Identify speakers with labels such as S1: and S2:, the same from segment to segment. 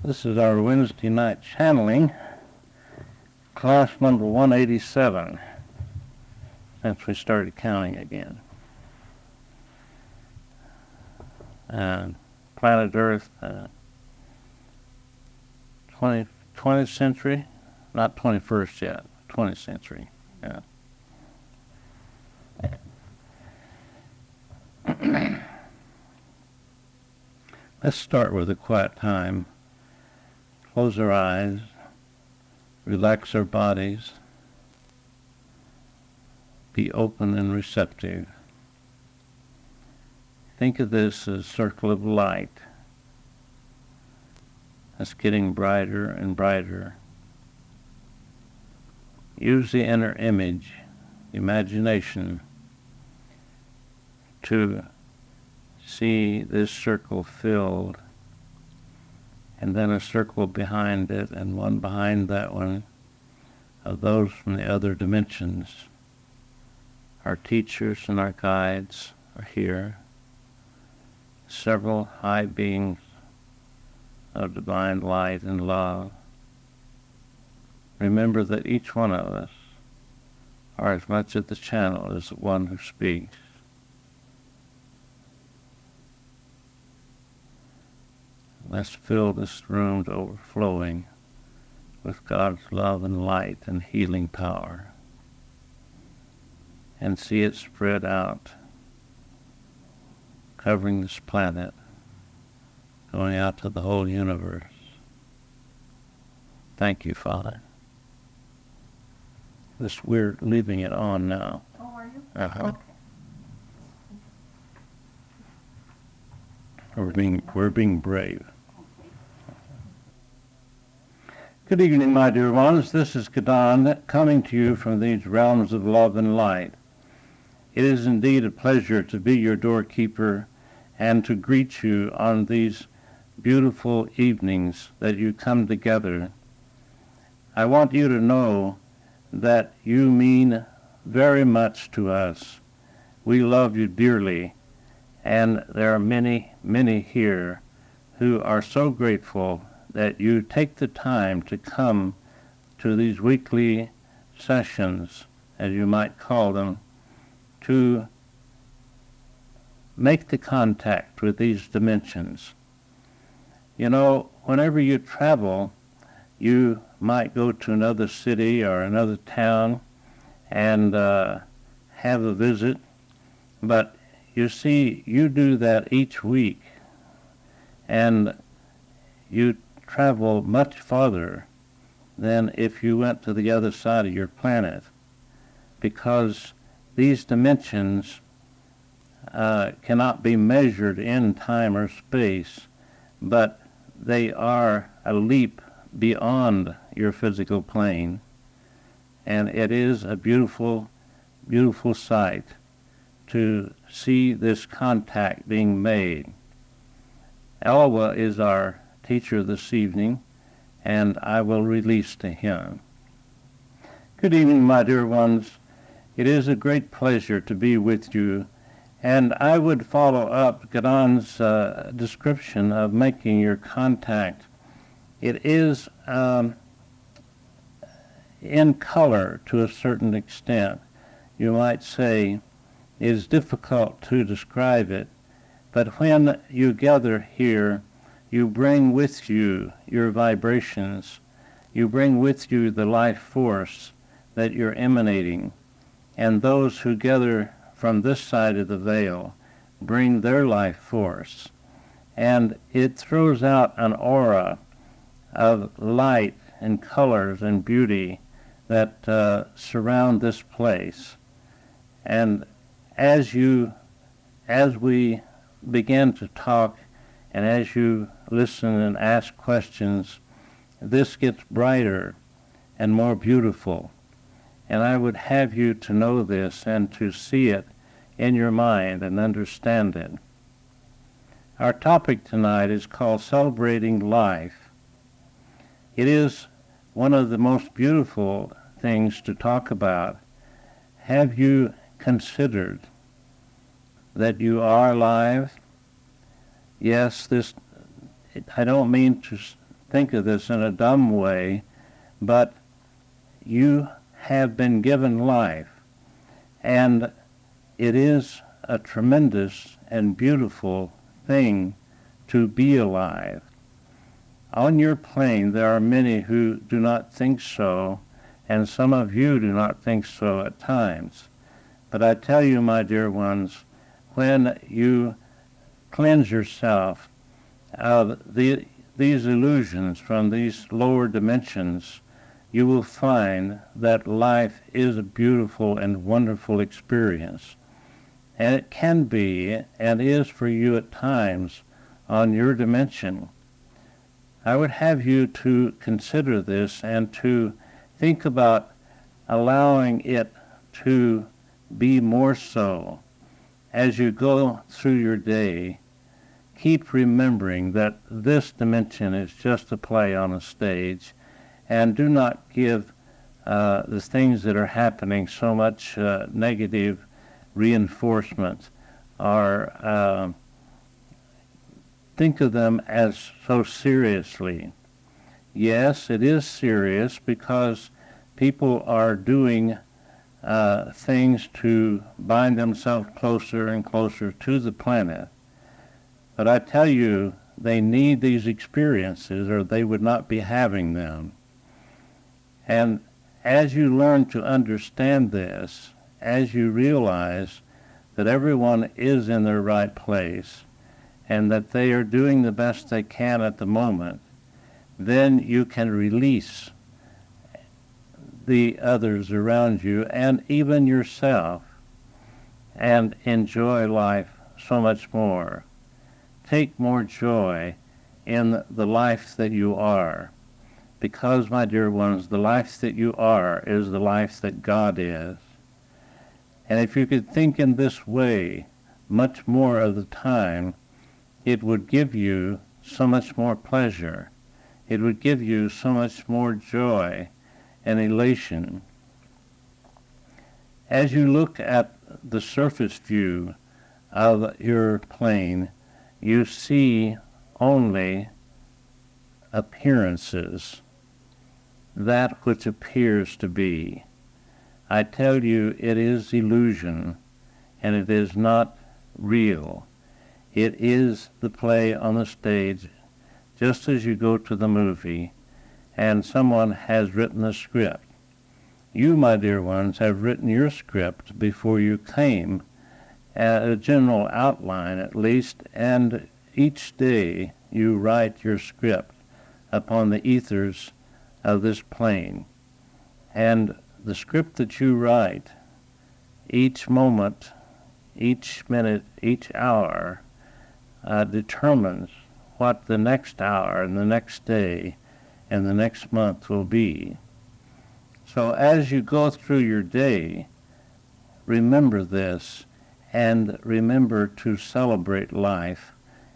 S1: This is our Wednesday night channeling, class number 187, since we started counting again. And planet Earth, 20th century, not 21st yet, 20th century, yeah. Let's start with a quiet time. Close our eyes, relax our bodies, be open and receptive. Think of this as a circle of light that's getting brighter and brighter. Use the inner image, imagination, to see this circle filled, and then a circle behind it, and one behind that one, of those from the other dimensions. Our teachers and our guides are here. Several high beings of divine light and love. Remember that each one of us are as much at the channel as the one who speaks. Let's fill this room to overflowing with God's love and light and healing power, and see it spread out, covering this planet, going out to the whole universe. Thank you, Father. We're leaving it on now.
S2: Oh, are you?
S1: Uh-huh. Okay. We're being brave. Good evening, my dear ones. This is Don coming to you from these realms of love and light. It is indeed a pleasure to be your doorkeeper and to greet you on these beautiful evenings that you come together. I want you to know that you mean very much to us. We love you dearly, and there are many, many here who are so grateful that you take the time to come to these weekly sessions, as you might call them, to make the contact with these dimensions. You know, whenever you travel, you might go to another city or another town and have a visit, but you see, you do that each week, and you travel much farther than if you went to the other side of your planet, because these dimensions cannot be measured in time or space, but they are a leap beyond your physical plane, and it is a beautiful, beautiful sight to see this contact being made. Elwa is our teacher this evening, and I will release to him. Good evening, my dear ones. It is a great pleasure to be with you, and I would follow up Gadon's description of making your contact. It is in color to a certain extent. You might say it is difficult to describe it, but when you gather here, you bring with you your vibrations. You bring with you the life force that you're emanating. And those who gather from this side of the veil bring their life force. And it throws out an aura of light and colors and beauty that surround this place. And as we begin to talk, and as you listen and ask questions, this gets brighter and more beautiful. And I would have you to know this and to see it in your mind and understand it. Our topic tonight is called Celebrating Life. It is one of the most beautiful things to talk about. Have you considered that you are alive? Yes, I don't mean think of this in a dumb way, but you have been given life, and it is a tremendous and beautiful thing to be alive. On your plane, there are many who do not think so, and some of you do not think so at times. But I tell you, my dear ones, when you cleanse yourself of these illusions from these lower dimensions, you will find that life is a beautiful and wonderful experience. And it can be, and is for you at times, on your dimension. I would have you to consider this and to think about allowing it to be more so. As you go through your day, keep remembering that this dimension is just a play on a stage, and do not give the things that are happening so much negative reinforcement, or think of them as so seriously. Yes, it is serious because people are doing things to bind themselves closer and closer to the planet. But I tell you, they need these experiences or they would not be having them. And as you learn to understand this, as you realize that everyone is in their right place and that they are doing the best they can at the moment, then you can release the others around you and even yourself and enjoy life so much more. Take more joy in the life that you are, because, my dear ones, the life that you are is the life that God is. And if you could think in this way much more of the time, it would give you so much more pleasure. It would give you so much more joy and elation. As you look at the surface view of your plane, you see only appearances, that which appears to be. I tell you, it is illusion, and it is not real. It is the play on the stage, just as you go to the movie, and someone has written the script. You, my dear ones, have written your script before you came, a general outline at least, and each day you write your script upon the ethers of this plane. And the script that you write, each moment, each minute, each hour, determines what the next hour and the next day and the next month will be. So as you go through your day, remember this, and remember to celebrate life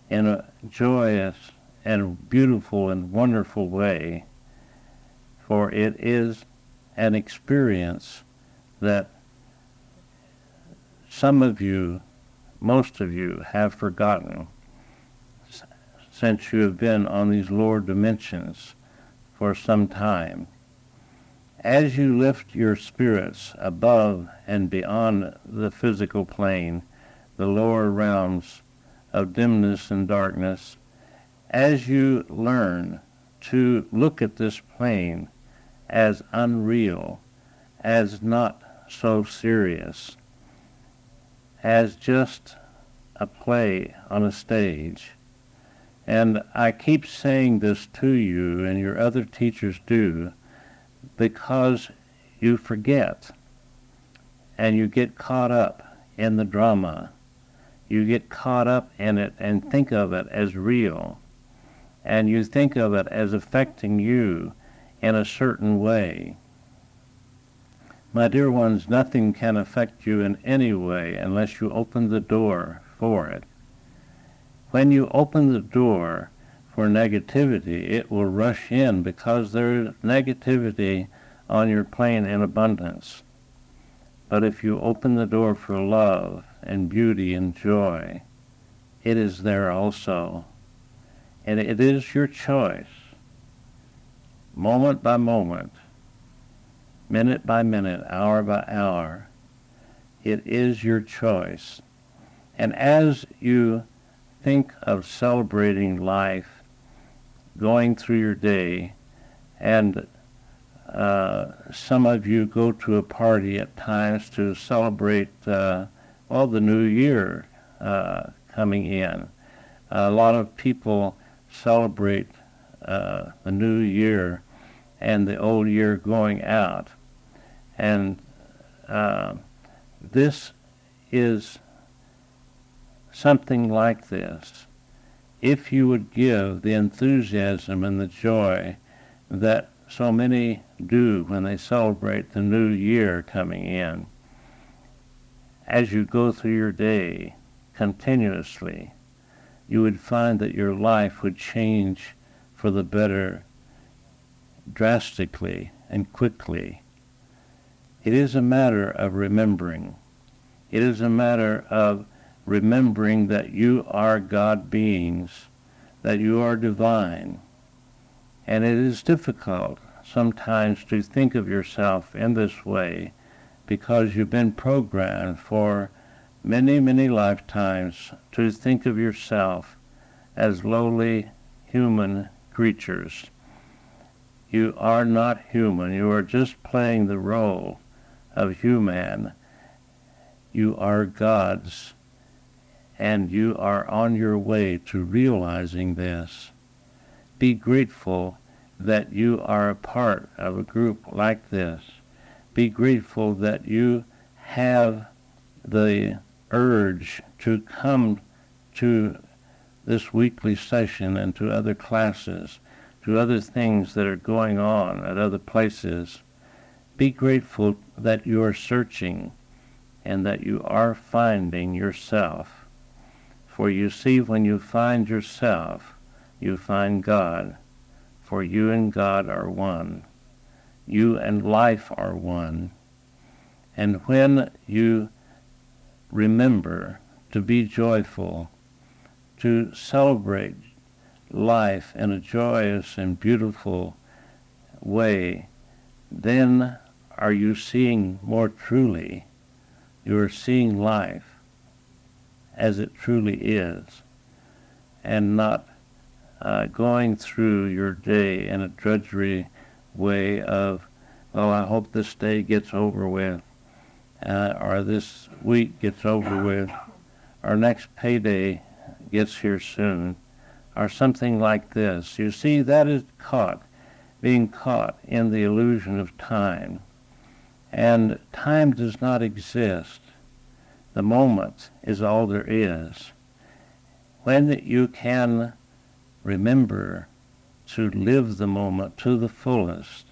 S1: in a joyous and beautiful and wonderful way, for it is an experience that some of you, most of you, have forgotten since you have been on these lower dimensions for some time. As you lift your spirits above and beyond the physical plane, the lower realms of dimness and darkness, as you learn to look at this plane as unreal, as not so serious, as just a play on a stage. And I keep saying this to you, and your other teachers do, because you forget, and you get caught up in the drama. You get caught up in it and think of it as real, and you think of it as affecting you in a certain way. My dear ones, nothing can affect you in any way unless you open the door for it. When you open the door for negativity, it will rush in because there is negativity on your plane in abundance. But if you open the door for love and beauty and joy, it is there also. And it is your choice. moment by moment, minute by minute, hour by hour. It is your choice. And as you think of celebrating life, going through your day, and some of you go to a party at times to celebrate, the new year coming in. A lot of people celebrate the new year and the old year going out. And this is something like this. If you would give the enthusiasm and the joy that so many do when they celebrate the new year coming in, as you go through your day continuously, you would find that your life would change for the better drastically and quickly. It is a matter of remembering. It is a matter of remembering that you are God beings, that you are divine. And it is difficult sometimes to think of yourself in this way because you've been programmed for many, many lifetimes to think of yourself as lowly human creatures. You are not human. You are just playing the role of human. You are God's, and you are on your way to realizing this. Be grateful that you are a part of a group like this. Be grateful that you have the urge to come to this weekly session and to other classes, to other things that are going on at other places. Be grateful that you are searching and that you are finding yourself. For you see, when you find yourself, you find God. For you and God are one. You and life are one. And when you remember to be joyful, to celebrate life in a joyous and beautiful way, then are you seeing more truly. You are seeing life as it truly is, and not going through your day in a drudgery way of, well, I hope this day gets over with, or this week gets over with, or next payday gets here soon, or something like this. You see, that is being caught in the illusion of time. And time does not exist. The moment is all there is. When you can remember to live the moment to the fullest,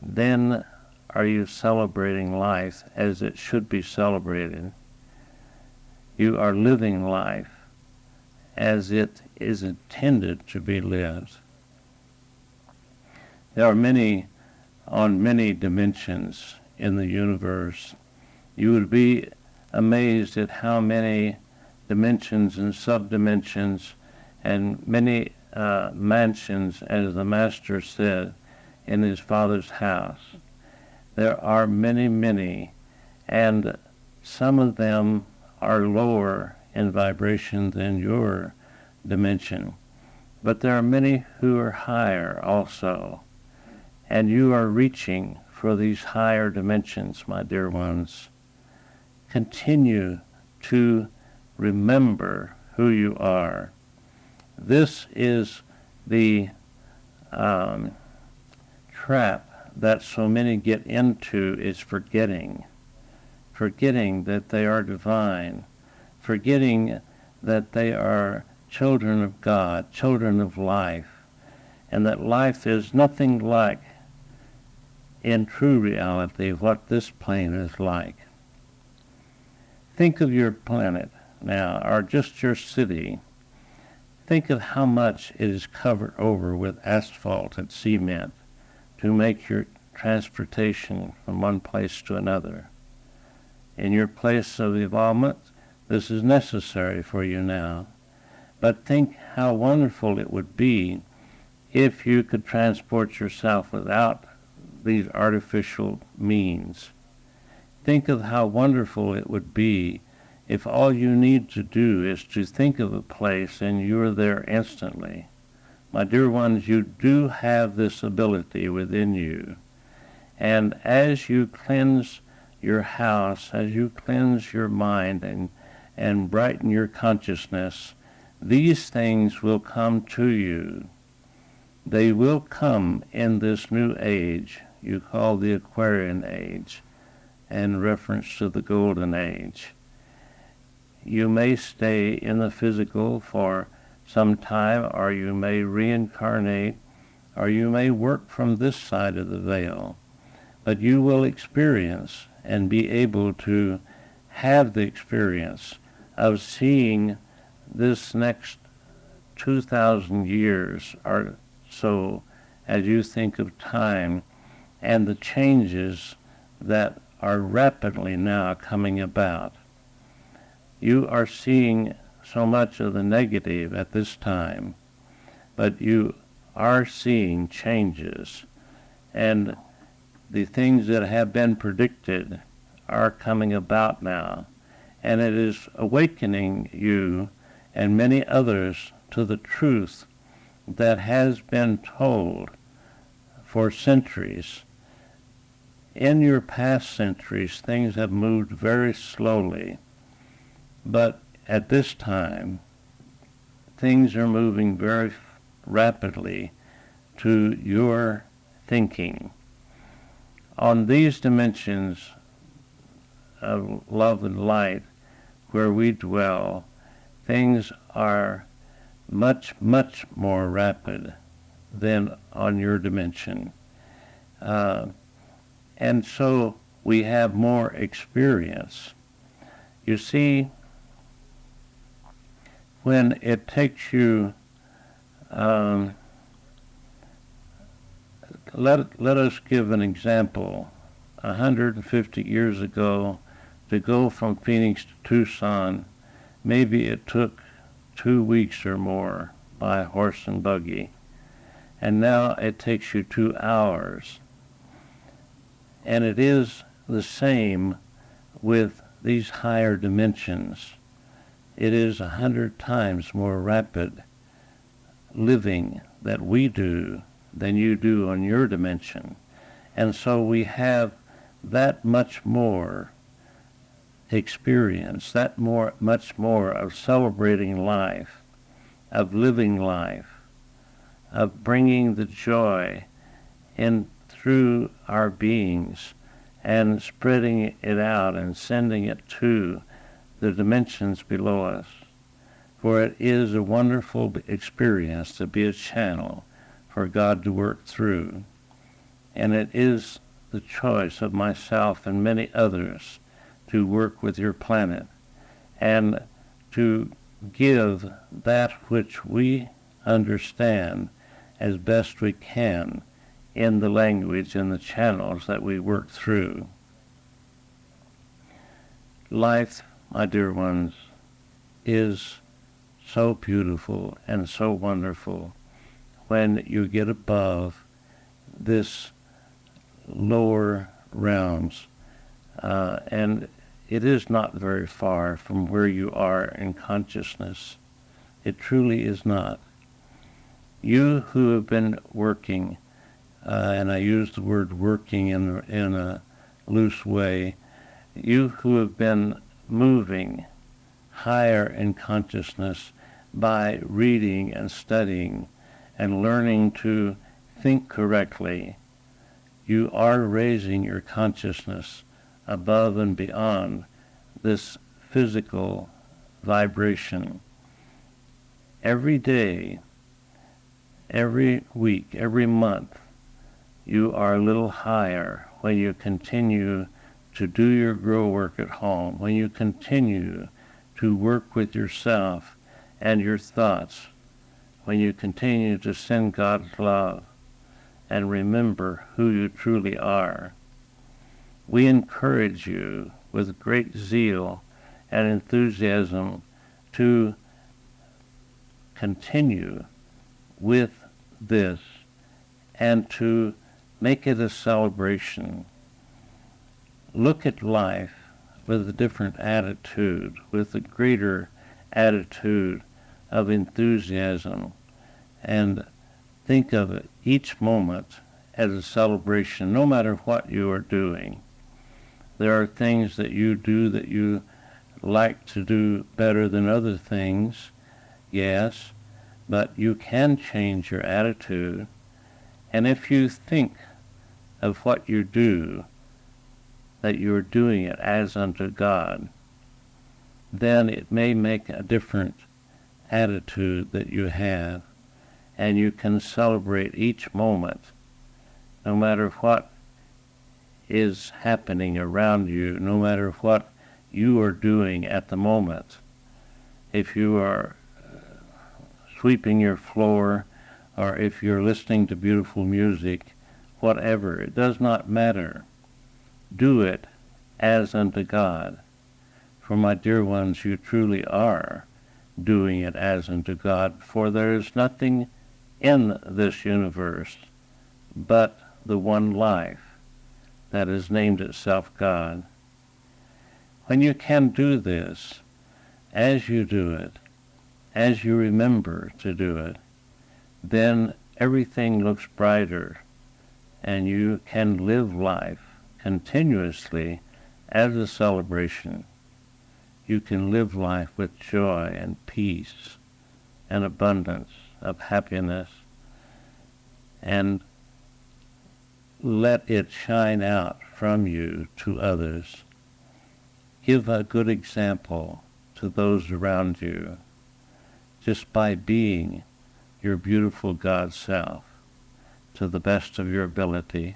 S1: then are you celebrating life as it should be celebrated. You are living life as it is intended to be lived. There are on many dimensions in the universe. You would be amazed at how many dimensions and subdimensions and many mansions, as the Master said, in his Father's house. There are many, many, and some of them are lower in vibration than your dimension. But there are many who are higher also, and you are reaching for these higher dimensions, my dear ones. Continue to remember who you are. This is the trap that so many get into, is forgetting that they are divine, forgetting that they are children of God, children of life, and that life is nothing like, in true reality, what this plane is like. Think of your planet now, or just your city. Think of how much it is covered over with asphalt and cement to make your transportation from one place to another. In your place of involvement, this is necessary for you now. But think how wonderful it would be if you could transport yourself without these artificial means. Think of how wonderful it would be if all you need to do is to think of a place and you're there instantly. My dear ones, you do have this ability within you. And as you cleanse your house, as you cleanse your mind and brighten your consciousness, these things will come to you. They will come in this new age you call the Aquarian Age, in reference to the Golden Age. You may stay in the physical for some time, or you may reincarnate, or you may work from this side of the veil. But you will experience and be able to have the experience of seeing this next 2,000 years or so as you think of time and the changes that are rapidly now coming about. You are seeing so much of the negative at this time, but you are seeing changes, and the things that have been predicted are coming about now, and it is awakening you and many others to the truth that has been told for centuries. In your past centuries, things have moved very slowly, but at this time, things are moving very rapidly to your thinking. On these dimensions of love and light where we dwell, things are much, much more rapid than on your dimension. And so we have more experience. You see, when it takes you, let us give an example. 150 years ago, to go from Phoenix to Tucson, maybe it took 2 weeks or more by horse and buggy. And now it takes you 2 hours. And it is the same with these higher dimensions. It is 100 times more rapid living that we do than you do on your dimension. And so we have that much more experience, much more of celebrating life, of living life, of bringing the joy in through our beings and spreading it out and sending it to the dimensions below us. For it is a wonderful experience to be a channel for God to work through. And it is the choice of myself and many others to work with your planet and to give that which we understand as best we can in the language and the channels that we work through. Life, my dear ones, is so beautiful and so wonderful when you get above this lower realms, and it is not very far from where you are in consciousness. It truly is not. You who have been working, and I use the word working in a loose way, you who have been moving higher in consciousness by reading and studying and learning to think correctly, you are raising your consciousness above and beyond this physical vibration. Every day, every week, every month, you are a little higher when you continue to do your grow work at home, when you continue to work with yourself and your thoughts, when you continue to send God's love and remember who you truly are. We encourage you with great zeal and enthusiasm to continue with this and to make it a celebration. Look at life with a different attitude, with a greater attitude of enthusiasm, and think of it, each moment as a celebration, no matter what you are doing. There are things that you do that you like to do better than other things, yes, but you can change your attitude. And if you think of what you do, that you are doing it as unto God, then it may make a different attitude that you have, and you can celebrate each moment, no matter what is happening around you, no matter what you are doing at the moment. If you are sweeping your floor, or if you're listening to beautiful music, whatever, it does not matter. Do it as unto God. For my dear ones, you truly are doing it as unto God, for there is nothing in this universe but the one life that has named itself God. When you can do this, as you do it, as you remember to do it, then everything looks brighter, and you can live life continuously as a celebration. You can live life with joy and peace and abundance of happiness, and let it shine out from you to others. Give a good example to those around you just by being your beautiful God self to the best of your ability.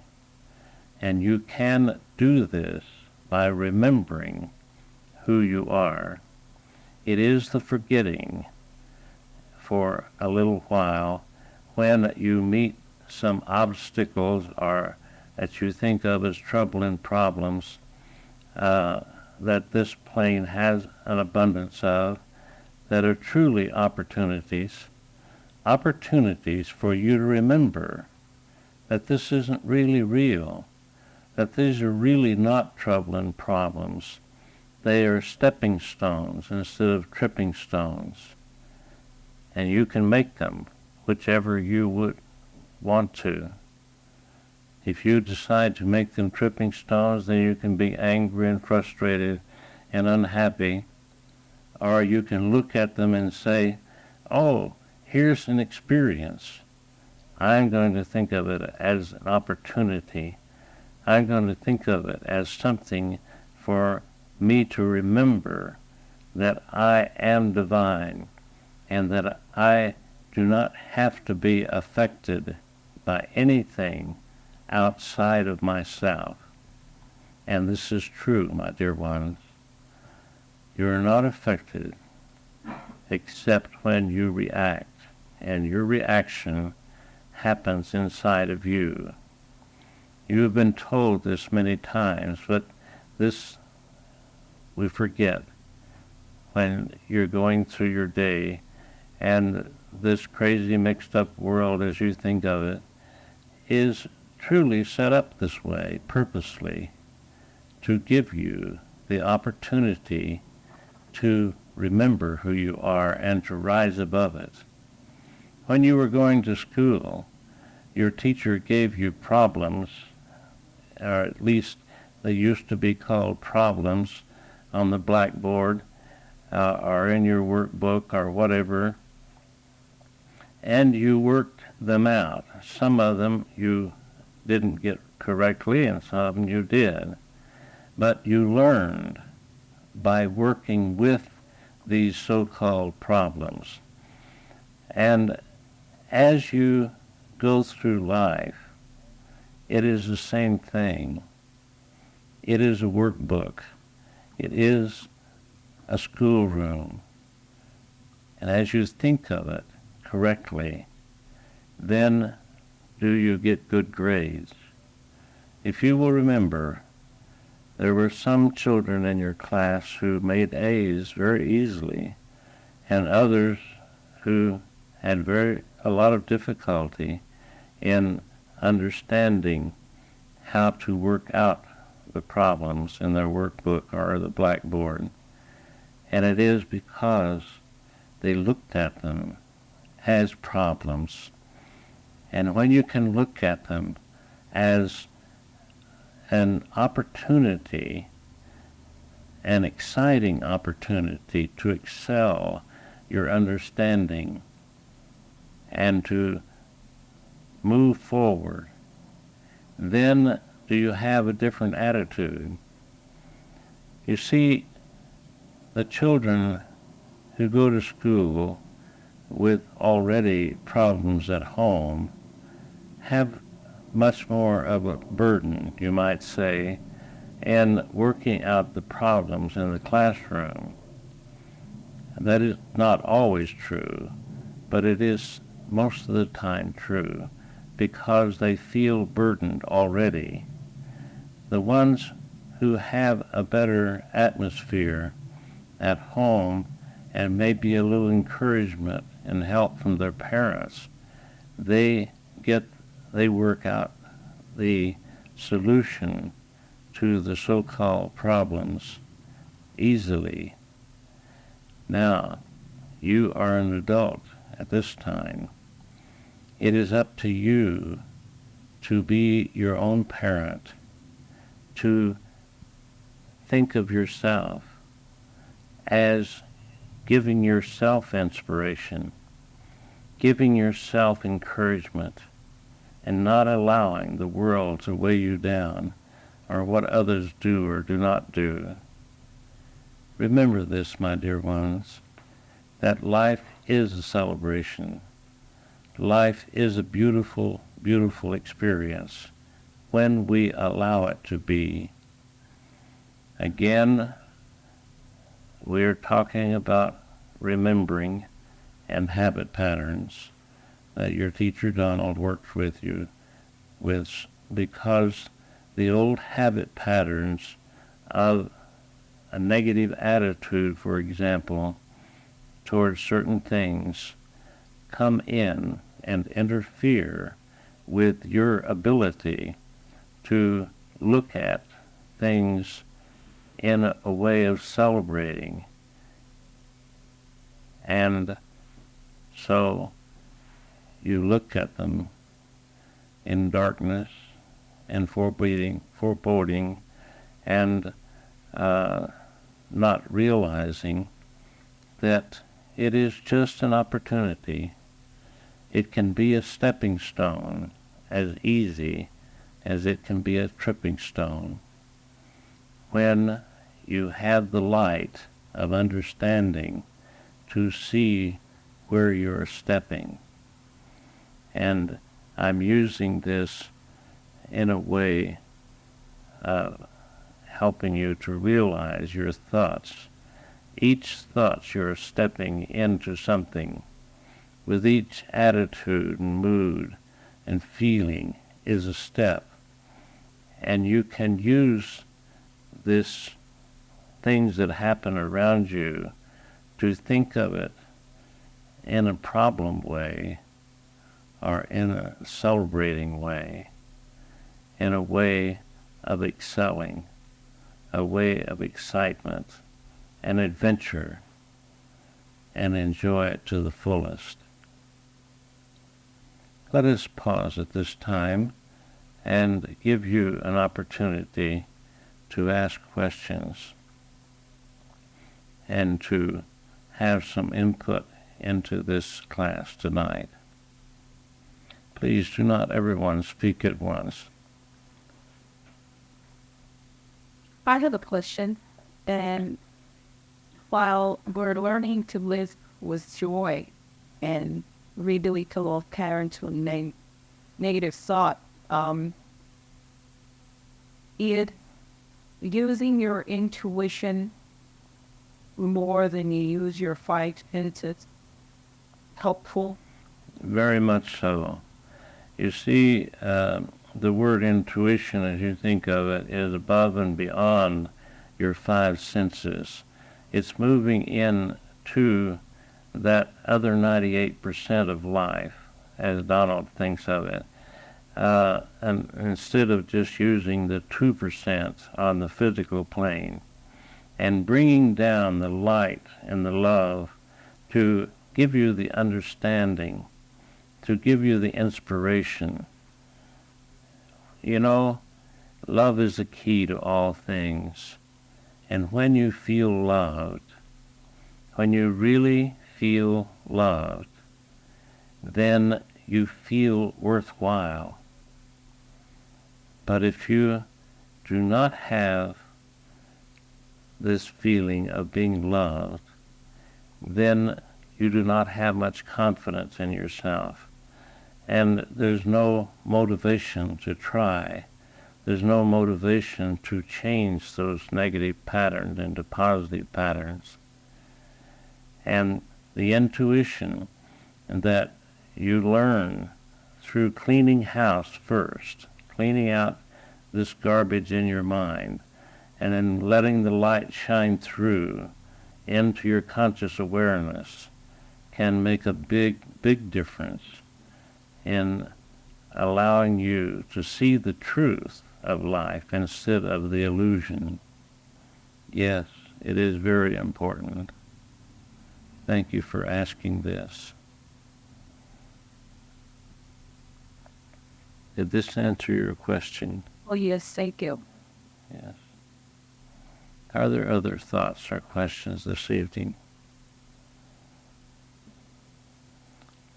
S1: And you can do this by remembering who you are. It is the forgetting for a little while when you meet some obstacles or that you think of as trouble and problems that this plane has an abundance of, that are truly opportunities for you to remember that this isn't really real, that these are really not trouble and problems. They are stepping stones instead of tripping stones. And you can make them whichever you would want to. If you decide to make them tripping stones, then you can be angry and frustrated and unhappy. Or you can look at them and say, oh, here's an experience. I'm going to think of it as an opportunity. I'm going to think of it as something for me to remember that I am divine and that I do not have to be affected by anything outside of myself. And this is true, my dear ones. You are not affected except when you react, and your reaction happens inside of you. You have been told this many times, but this we forget when you're going through your day, and this crazy mixed up world, as you think of it, is truly set up this way purposely to give you the opportunity to remember who you are and to rise above it. When you were going to school, your teacher gave you problems, or at least they used to be called problems, on the blackboard or in your workbook or whatever, and you worked them out. Some of them you didn't get correctly, and some of them you did. But you learned by working with these so-called problems. And as you go through life, it is the same thing. It is a workbook. It is a schoolroom. And as you think of it correctly, then do you get good grades. If you will remember, there were some children in your class who made A's very easily, and others who had very a lot of difficulty in understanding how to work out the problems in their workbook or the blackboard. And it is because they looked at them as problems. And when you can look at them as an opportunity, an exciting opportunity to excel your understanding and to move forward, then do you have a different attitude. You see, the children who go to school with already problems at home have much more of a burden, you might say, in working out the problems in the classroom. That is not always true, but it is most of the time true, because they feel burdened already. The ones who have a better atmosphere at home and maybe a little encouragement and help from their parents, they work out the solution to the so-called problems easily. Now, you are an adult at this time. It is up to you to be your own parent, to think of yourself as giving yourself inspiration, giving yourself encouragement, and not allowing the world to weigh you down or what others do or do not do. Remember this, my dear ones, that life is a celebration. Life is a beautiful, beautiful experience when we allow it to be. Again, we're talking about remembering and habit patterns that your teacher Donald worked with you with, because the old habit patterns of a negative attitude, for example, towards certain things come in and interfere with your ability to look at things in a way of celebrating. And so you look at them in darkness and foreboding and not realizing that it is just an opportunity. It can be a stepping stone as easy as it can be a tripping stone. When you have the light of understanding to see where you're stepping. And I'm using this in a way of helping you to realize your thoughts. Each thought you're stepping into something. With each attitude and mood and feeling is a step. And you can use this things that happen around you to think of it in a problem way or in a celebrating way, in a way of excelling, a way of excitement and adventure, and enjoy it to the fullest. Let us pause at this time and give you an opportunity to ask questions and to have some input into this class tonight. Please do not everyone speak at once.
S2: I have a question, and while we're learning to live with joy and readily to love parents with negative thought, is using your intuition more than you use your five senses helpful?
S1: Very much so. You see, the word intuition, as you think of it, is above and beyond your five senses. It's moving in to that other 98% of life, as Donald thinks of it, and instead of just using the 2% on the physical plane, and bringing down the light and the love to give you the understanding, to give you the inspiration. You know, love is the key to all things. And when you feel loved, when you really feel loved, then you feel worthwhile. But if you do not have this feeling of being loved, then you do not have much confidence in yourself. And there's no motivation to try. There's no motivation to change those negative patterns into positive patterns. And the intuition that you learn through cleaning house first, cleaning out this garbage in your mind, and then letting the light shine through into your conscious awareness, can make a big, big difference in allowing you to see the truth of life instead of the illusion. Yes, it is very important. Thank you for asking this. Did this answer your question?
S2: Oh, yes, thank you.
S1: Yes. Are there other thoughts or questions this evening?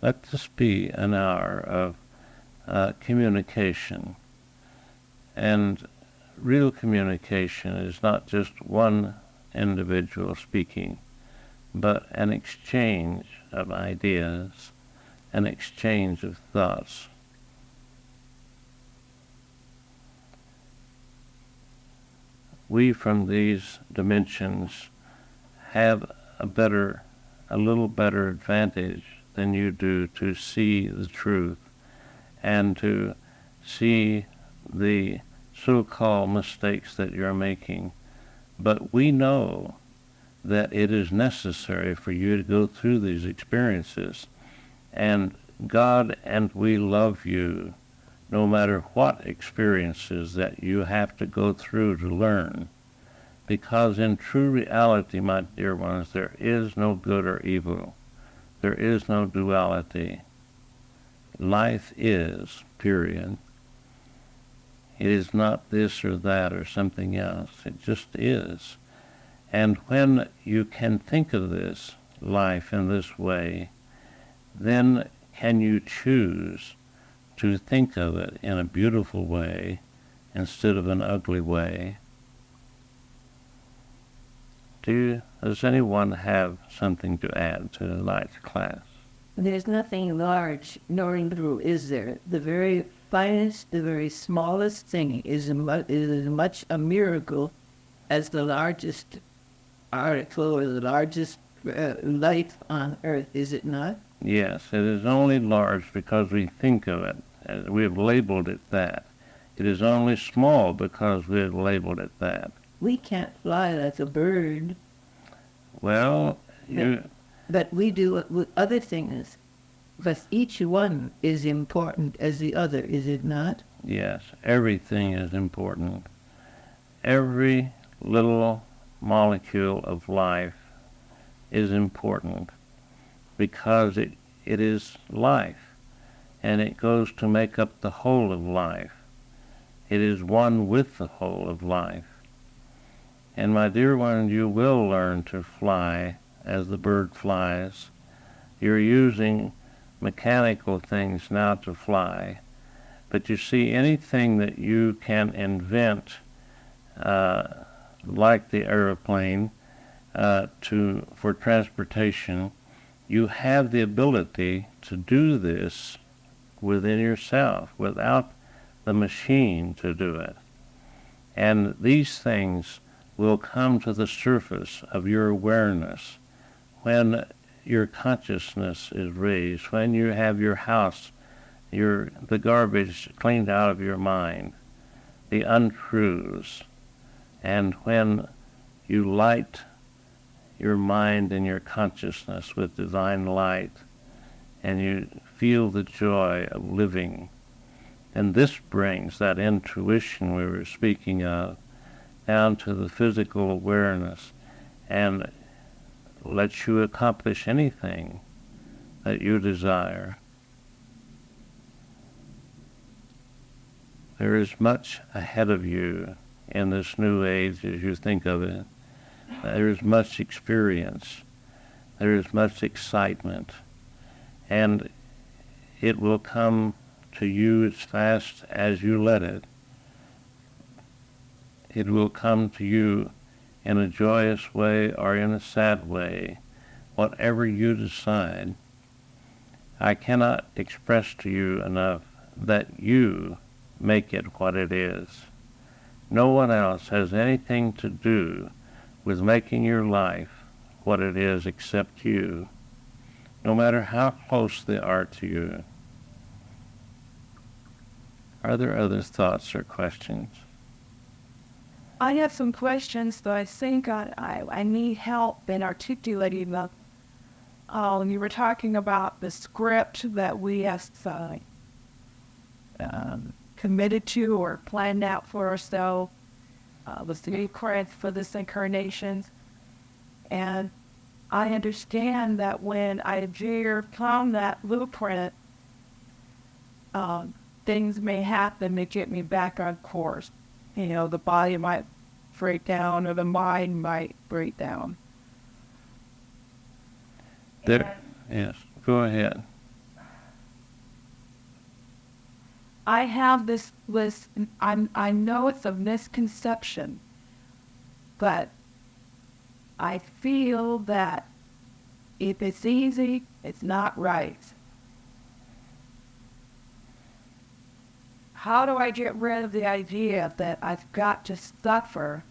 S1: Let this be an hour of communication. And real communication is not just one individual speaking, but an exchange of ideas, an exchange of thoughts. We from these dimensions have a little better advantage than you do to see the truth and to see the so-called mistakes that you're making. But we know that it is necessary for you to go through these experiences. And God and we love you no matter what experiences that you have to go through to learn. Because in true reality, my dear ones, there is no good or evil. There is no duality. Life is, period. It is not this or that or something else. It just is. And when you can think of this life in this way, then can you choose to think of it in a beautiful way instead of an ugly way? Does anyone have something to add to tonight's class?
S3: There's nothing large nor true, is there? The very finest, the very smallest thing is as much a miracle as the largest article or the largest life on earth, is it not?
S1: Yes, it is only large because we think of it. We have labeled it that. It is only small because we have labeled it that.
S3: We can't fly like a bird.
S1: Well,
S3: But we do it with other things. But each one is important as the other, is it not?
S1: yes, everything is important. Every little molecule of life is important because it is life, and it goes to make up the whole of life. It is one with the whole of life. And my dear one, you will learn to fly as the bird flies. You're using mechanical things now to fly. But you see, anything that you can invent, like the airplane, for transportation, you have the ability to do this within yourself, without the machine to do it. And these things will come to the surface of your awareness when your consciousness is raised, when you have your house, the garbage cleaned out of your mind, the untruths, and when you light your mind and your consciousness with divine light, and you feel the joy of living. And this brings that intuition we were speaking of down to the physical awareness and lets you accomplish anything that you desire. There is much ahead of you in this new age as you think of it. There is much experience. There is much excitement. And it will come to you as fast as you let it. It will come to you in a joyous way or in a sad way, whatever you decide. I cannot express to you enough that you make it what it is. No one else has anything to do with making your life what it is except you, no matter how close they are to you. Are there other thoughts or questions?
S2: I have some questions, though I think I need help in articulating them. You were talking about the script that we have committed to or planned out for ourselves, the blueprint for this incarnation. And I understand that when I veer from that blueprint, things may happen to get me back on course. You know, the body might break down or the mind might break down.
S1: Yes, go ahead.
S2: I have this list. I know it's a misconception, but I feel that if it's easy, it's not right. How do I get rid of the idea that I've got to suffer?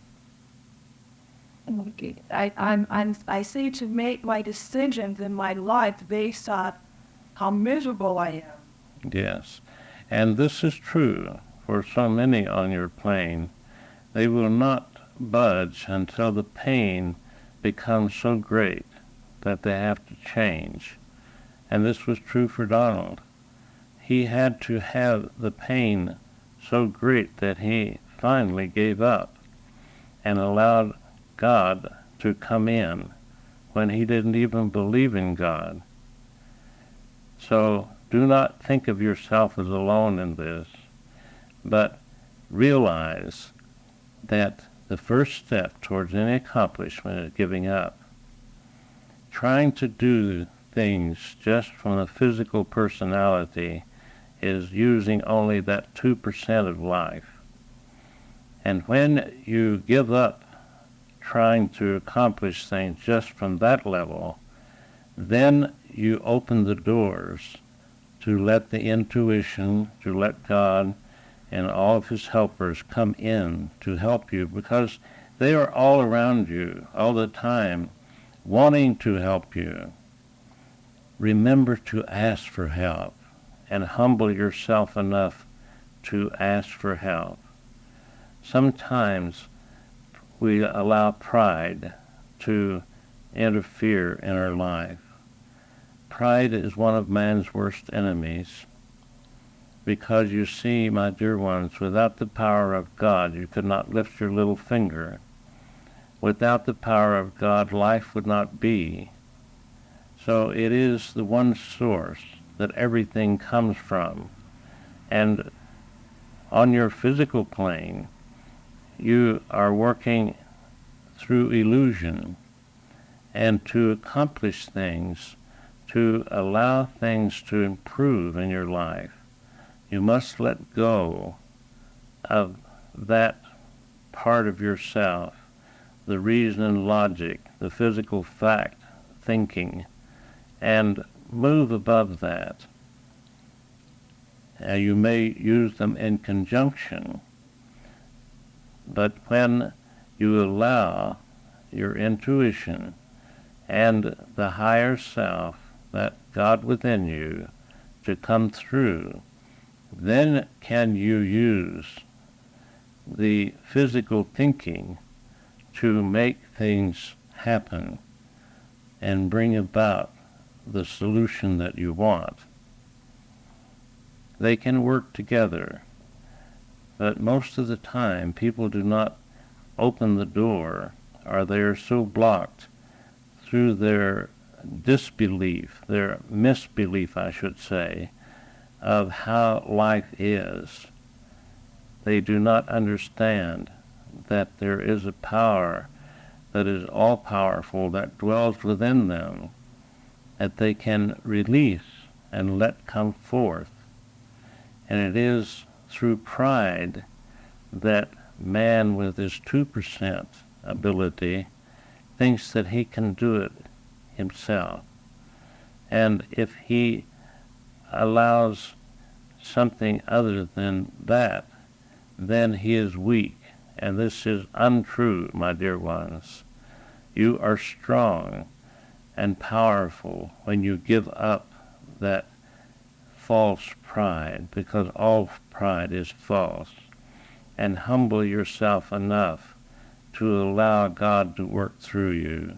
S2: I seem to make my decisions in my life based on how miserable I am.
S1: Yes, and this is true for so many on your plane. They will not budge until the pain becomes so great that they have to change. And this was true for Donald. He had to have the pain so great that he finally gave up and allowed God to come in when he didn't even believe in God. So do not think of yourself as alone in this, but realize that the first step towards any accomplishment is giving up. Trying to do things just from the physical personality is using only that 2% of life. And when you give up trying to accomplish things just from that level, then you open the doors to let the intuition, to let God and all of his helpers come in to help you, because they are all around you all the time, wanting to help you. Remember to ask for help and humble yourself enough to ask for help. Sometimes we allow pride to interfere in our life. Pride is one of man's worst enemies, because you see, my dear ones, without the power of God, you could not lift your little finger. Without the power of God, life would not be. So it is the one source that everything comes from. And on your physical plane, you are working through illusion, and to accomplish things, to allow things to improve in your life, you must let go of that part of yourself, the reason and logic, the physical fact thinking, and move above that. You may use them in conjunction, but when you allow your intuition and the higher self, that God within you, to come through, then can you use the physical thinking to make things happen and bring about the solution that you want. They can work together, but most of the time people do not open the door, or they are so blocked through their disbelief, their misbelief, I should say, of how life is. They do not understand that there is a power that is all-powerful that dwells within them, that they can release and let come forth. And it is through pride that man with his 2% ability thinks that he can do it himself. And if he allows something other than that, then he is weak. And this is untrue, my dear ones. You are strong and powerful when you give up that false pride, because all pride is false, and humble yourself enough to allow God to work through you.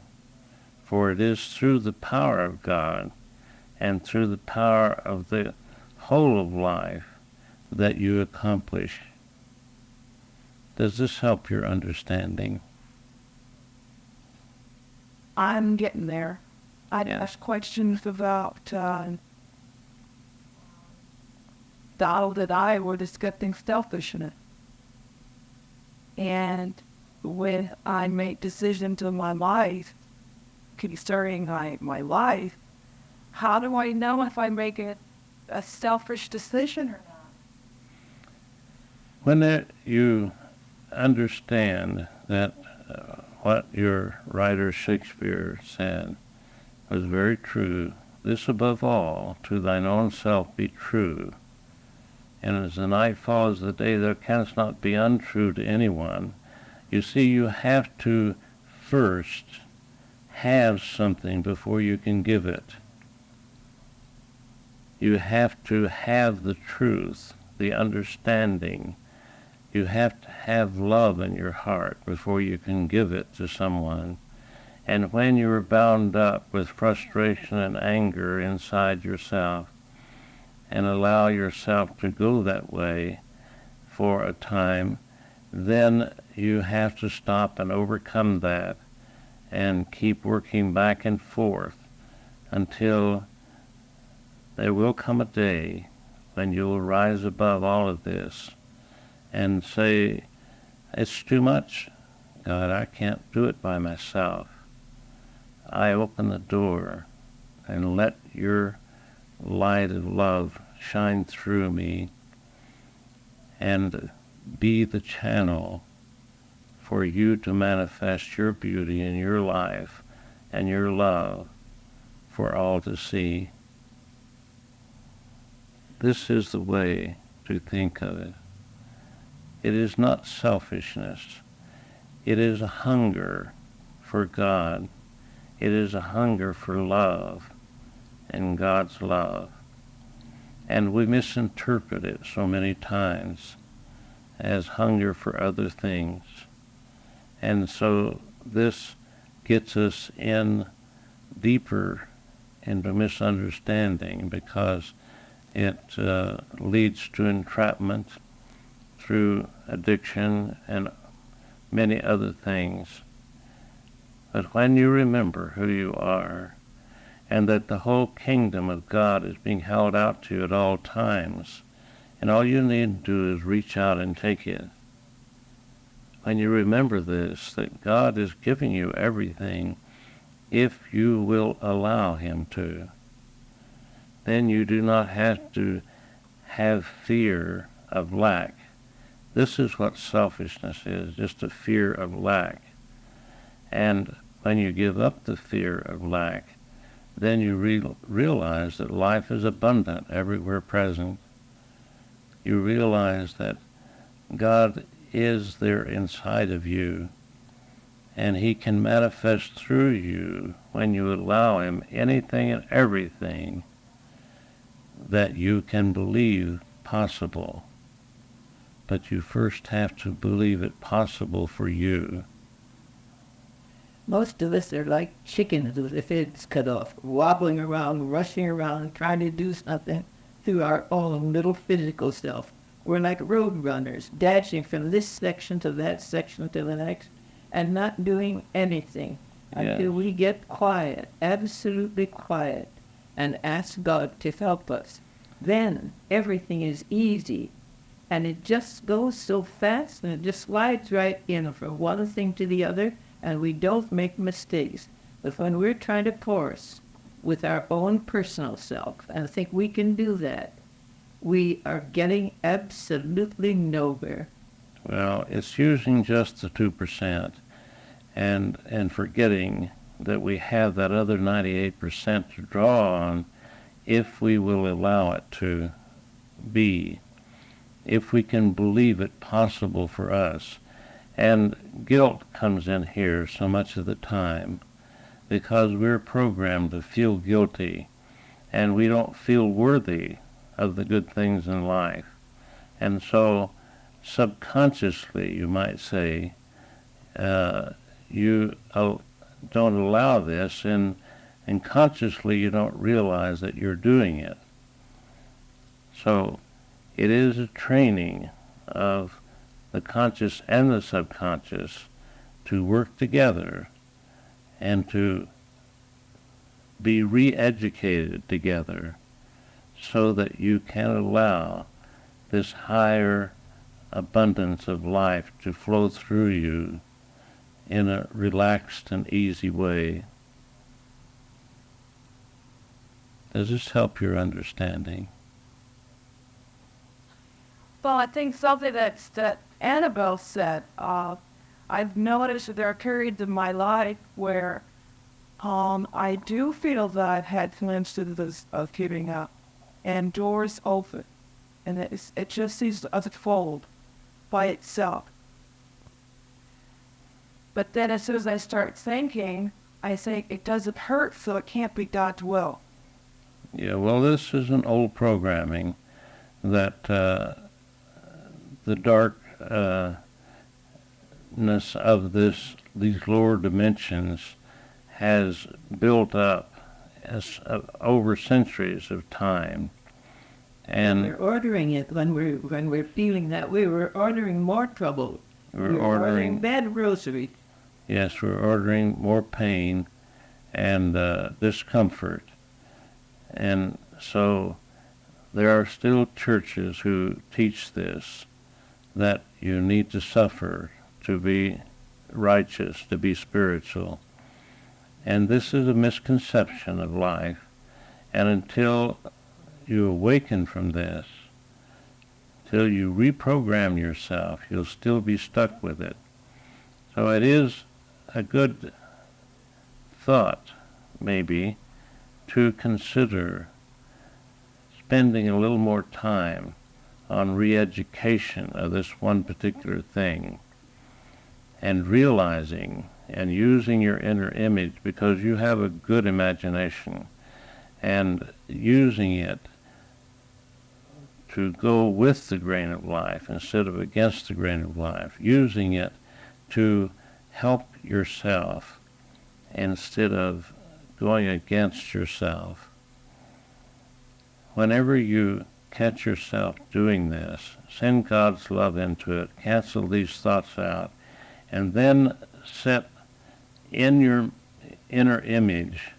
S1: For it is through the power of God and through the power of the whole of life that you accomplish. Does this help your understanding?
S2: I'm getting there. I'd
S1: Yeah.
S2: ask questions about the that I were discussing selfishness. And when I make decisions in my life concerning my life, how do I know if I make a selfish decision or not?
S1: When you understand that what your writer Shakespeare said was very true, this above all, to thine own self be true. And as the night follows the day, there canst not be untrue to anyone. You see, you have to first have something before you can give it. You have to have the truth, the understanding. You have to have love in your heart before you can give it to someone. And when you're bound up with frustration and anger inside yourself, and allow yourself to go that way for a time, then you have to stop and overcome that and keep working back and forth until there will come a day when you will rise above all of this and say, it's too much, God, I can't do it by myself. I open the door and let your light of love shine through me and be the channel for you to manifest your beauty in your life and your love for all to see. This is the way to think of it. It is not selfishness. It is a hunger for God. It is a hunger for love and God's love. And we misinterpret it so many times as hunger for other things. And so this gets us in deeper into misunderstanding because it leads to entrapment through addiction and many other things. But when you remember who you are, and that the whole kingdom of God is being held out to you at all times, and all you need to do is reach out and take it. When you remember this, that God is giving you everything if you will allow him to, then you do not have to have fear of lack. This is what selfishness is, just a fear of lack. And when you give up the fear of lack, then you realize that life is abundant everywhere present. You realize that God is there inside of you, and he can manifest through you when you allow him anything and everything that you can believe possible. But you first have to believe it possible for you.
S3: Most of us are like chickens with their heads cut off, wobbling around, rushing around, trying to do something through our own little physical self. We're like road runners, dashing from this section to that section to the next, and not doing anything until we get quiet, absolutely quiet, and ask God to help us. Then everything is easy, and it just goes so fast, and it just slides right in from one thing to the other, and we don't make mistakes. But when we're trying to force with our own personal self and think we can do that, we are getting absolutely nowhere.
S1: Well, it's using just the 2% and forgetting that we have that other 98% to draw on if we will allow it to be, if we can believe it possible for us. And guilt comes in here so much of the time because we're programmed to feel guilty and we don't feel worthy of the good things in life. And so subconsciously, you might say, you don't allow this, and consciously you don't realize that you're doing it. So it is a training of the conscious and the subconscious to work together and to be re-educated together so that you can allow this higher abundance of life to flow through you in a relaxed and easy way. Does this help your understanding?
S2: Well, I think something that Annabelle said, I've noticed that there are periods in my life where I do feel that I've had glimpses of giving up and doors open, and it just seems to unfold by itself. But then as soon as I start thinking, I think it doesn't hurt, so it can't be God's will.
S1: Yeah, well, this is an old programming that the darkness of these lower dimensions has built up as over centuries of time. And
S3: we're ordering it when we're feeling that way. We're ordering more trouble.
S1: We're ordering
S3: bad groceries.
S1: Yes, we're ordering more pain and discomfort. And so there are still churches who teach this, that you need to suffer to be righteous, to be spiritual. And this is a misconception of life. And until you awaken from this, till you reprogram yourself, you'll still be stuck with it. So it is a good thought, maybe, to consider spending a little more time on re-education of this one particular thing and realizing and using your inner image, because you have a good imagination, and using it to go with the grain of life instead of against the grain of life, using it to help yourself instead of going against yourself. Whenever you catch yourself doing this, send God's love into it, cancel these thoughts out, and then set in your inner image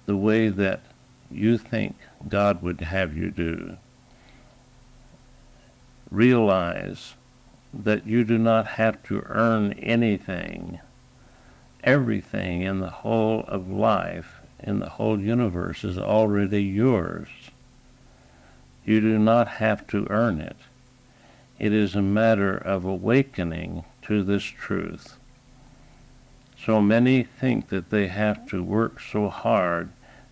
S1: the way that you think God would have you do. Realize that you do not have to earn anything. Everything in the whole of life, in the whole universe, is already yours. You do not have to earn it. It is a matter of awakening to this truth. So many think that they have to work so hard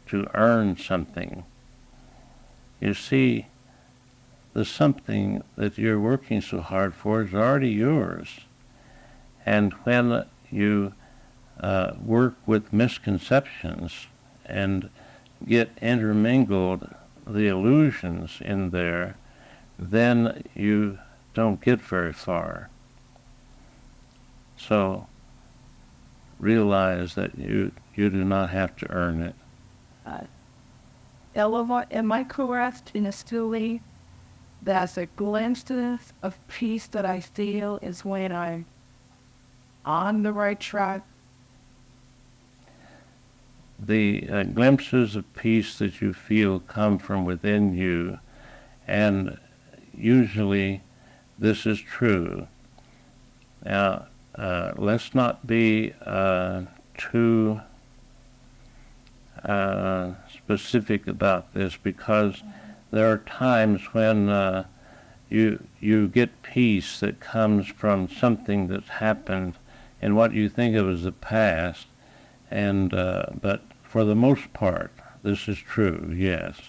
S1: to earn something. You see, the something that you're working so hard for is already yours. And when you work with misconceptions and get intermingled the illusions in there, then you don't get very far. So realize that you do not have to earn it.
S2: Am I correct in assuming that the glimpses of peace that I feel is when I'm on the right track?
S1: The glimpses of peace that you feel come from within you, and usually this is true. Now, let's not be too specific about this, because there are times when you get peace that comes from something that's happened in what you think of as the past, and but for the most part, this is true, yes.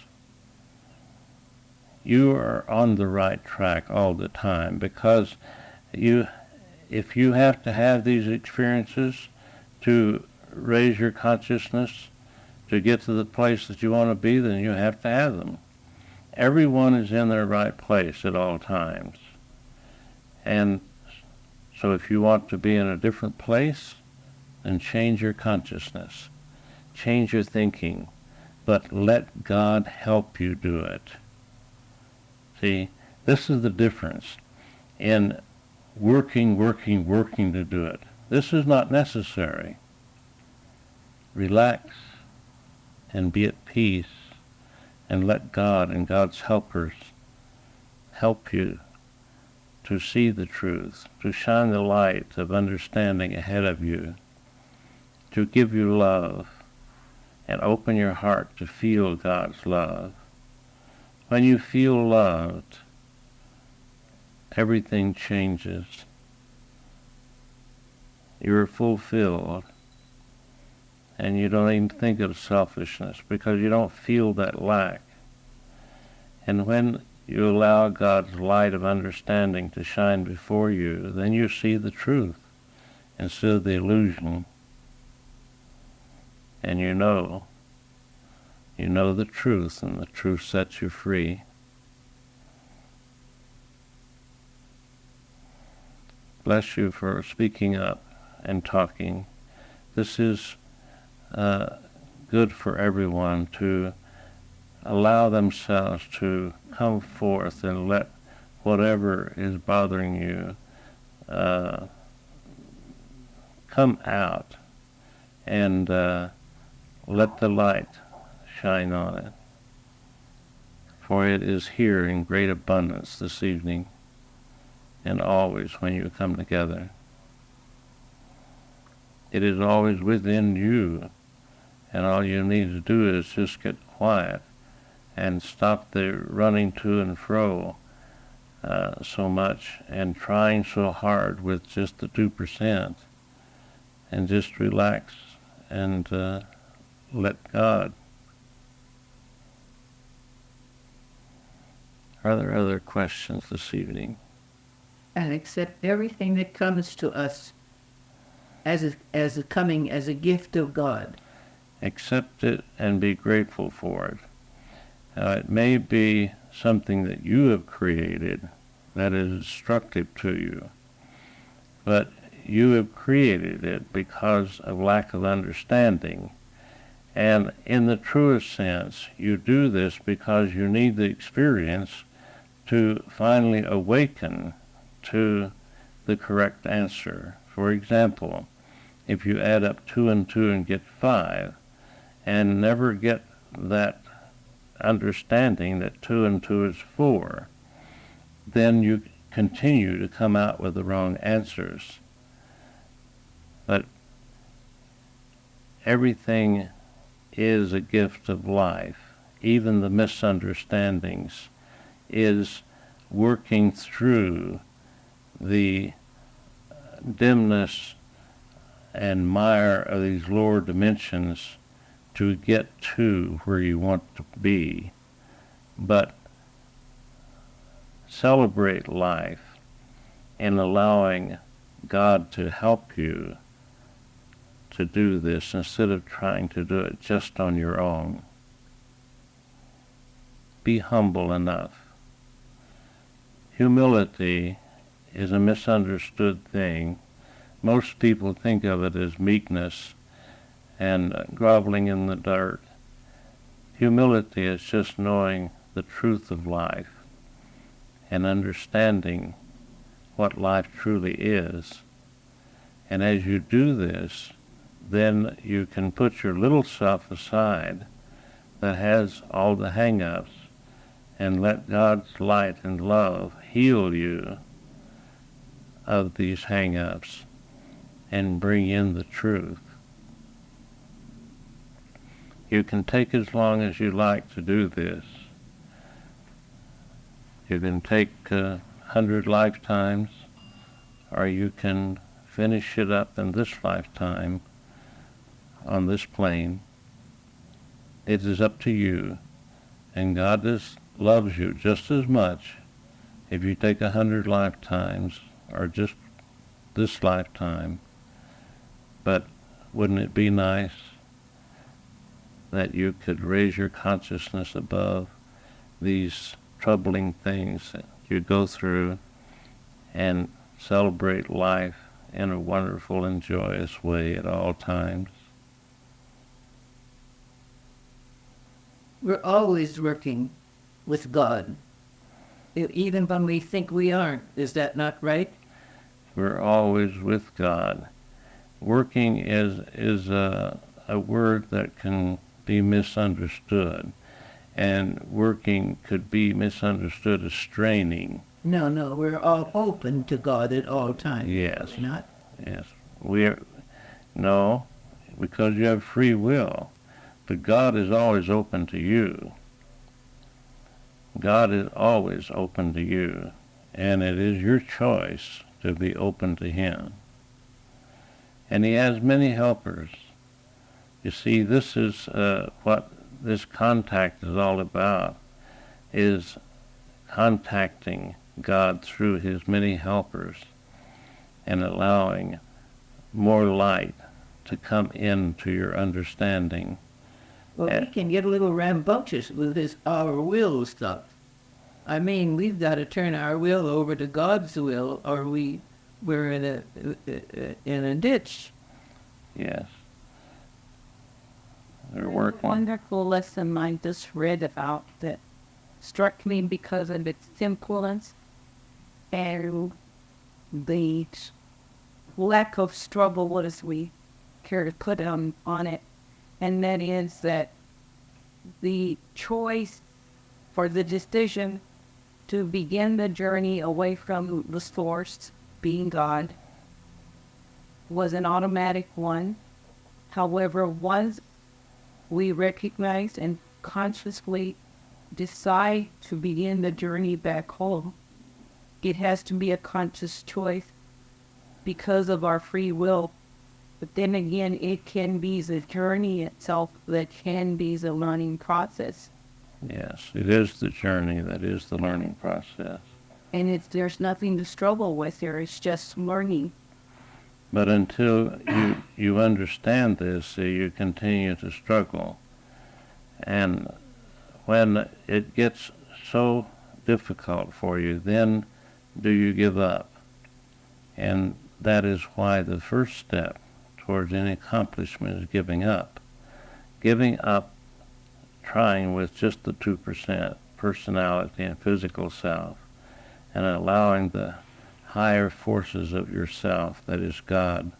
S1: You are on the right track all the time, because if you have to have these experiences to raise your consciousness, to get to the place that you want to be, then you have to have them. Everyone is in their right place at all times. And so if you want to be in a different place, then change your consciousness. Change your thinking. But let God help you do it. See, this is the difference in working to do it. This is not necessary. Relax and be at peace, and let God and God's helpers help you to see the truth, to shine the light of understanding ahead of you, to give you love, and open your heart to feel God's love. When you feel loved, everything changes. You're fulfilled, and you don't even think of selfishness because you don't feel that lack. And when you allow God's light of understanding to shine before you, then you see the truth instead of the illusion. And you know the truth, and the truth sets you free. Bless you for speaking up and talking. This is good for everyone to allow themselves to come forth and let whatever is bothering you come out, and let the light shine on it. For it is here in great abundance this evening, and always when you come together. It is always within you, and all you need to do is just get quiet and stop the running to and fro so much and trying so hard with just the 2%, and just relax and let God. Are there other questions this evening?
S3: And accept everything that comes to us as a gift of God.
S1: Accept it and be grateful for it. Now, it may be something that you have created that is destructive to you, but you have created it because of lack of understanding. And in the truest sense, you do this because you need the experience to finally awaken to the correct answer. For example, if you add up 2 and 2 and get 5, and never get that understanding that 2 and 2 is 4, then you continue to come out with the wrong answers. But everything is a gift of life. Even the misunderstandings is working through the dimness and mire of these lower dimensions to get to where you want to be. But celebrate life in allowing God to help you to do this instead of trying to do it just on your own. Be humble enough. Humility is a misunderstood thing most people think of it as meekness and groveling in the dirt. Humility is just knowing the truth of life and understanding what life truly is. And as you do this, then you can put your little self aside that has all the hang-ups and let God's light and love heal you of these hang-ups and bring in the truth. You can take as long as you like to do this. You can take 100 lifetimes, or you can finish it up in this lifetime on this plane. It is up to you, and God loves you just as much if you take 100 lifetimes or just this lifetime. But wouldn't it be nice that you could raise your consciousness above these troubling things that you go through and celebrate life in a wonderful and joyous way at all times?
S3: We're always working with God, even when we think we aren't. Is that not right?
S1: We're always with God. Working is a word that can be misunderstood, and working could be misunderstood as straining.
S3: No, we're all open to God at all times.
S1: Yes.
S3: Are we not?
S1: Yes. No, because you have free will. But God is always open to you. God is always open to you, and it is your choice to be open to Him. And He has many helpers. You see, this is what this contact is all about, is contacting God through His many helpers and allowing more light to come into your understanding.
S3: Well, we can get a little rambunctious with this our will stuff. I mean, we've got to turn our will over to God's will, or we're in a ditch.
S1: Yes. They're
S2: There's a
S1: working.
S2: wonderful lesson I just read about that struck me because of its simpleness and the lack of struggle, as we care to put on it. And that is that the choice for the decision to begin the journey away from the source, being God, was an automatic one. However, once we recognize and consciously decide to begin the journey back home, it has to be a conscious choice because of our free will. But then again, it can be the journey itself that can be the learning process.
S1: Yes, it is the journey that is the learning process.
S2: And there's nothing to struggle with there. It's just learning.
S1: But until you understand this, you continue to struggle. And when it gets so difficult for you, then do you give up? And that is why the first step towards any accomplishment is giving up. Giving up trying with just the 2% personality and physical self, and allowing the higher forces of yourself, that is God,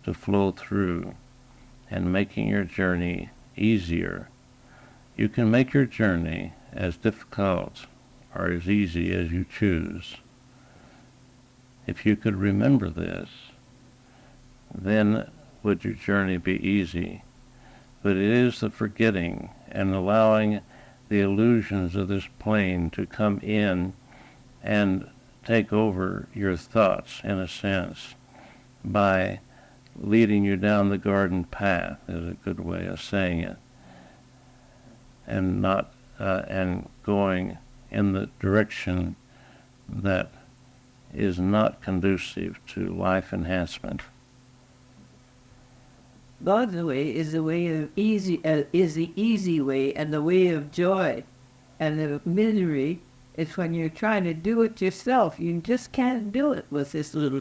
S1: to flow through and making your journey easier. You can make your journey as difficult or as easy as you choose. If you could remember this, then would your journey be easy. But it is the forgetting and allowing the illusions of this plane to come in and take over your thoughts, in a sense, by leading you down the garden path, is a good way of saying it, and not and going in the direction that is not conducive to life enhancement.
S3: God's way is the way of is the easy way and the way of joy, and the misery is when you're trying to do it yourself. You just can't do it with this little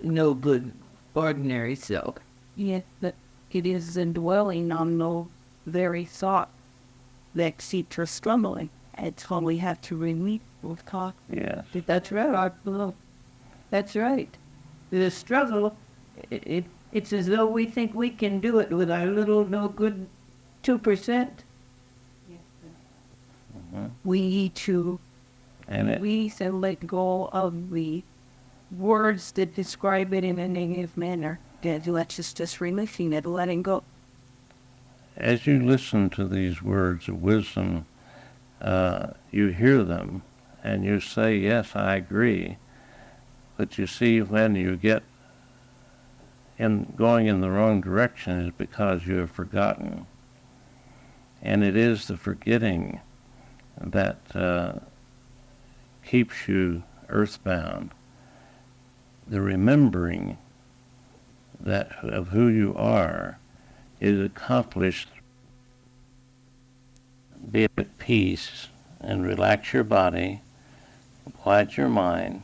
S3: no good ordinary self.
S2: Yet that it is the dwelling on no very thought that keeps us struggling. It's all we have to release with talk.
S1: Yes.
S3: That's right. That's right. The struggle, it's as though we think we can do it with our little no good 2%.
S2: We need to
S1: And it,
S2: release and let go of the words that describe it in a negative manner. That let's just releasing it, letting go.
S1: as you listen to these words of wisdom, you hear them and you say, yes, I agree. But you see, when you get going in the wrong direction is because you have forgotten. And it is the forgetting that keeps you earthbound. The remembering that of who you are is accomplished. Be at peace and relax your body, quiet your mind,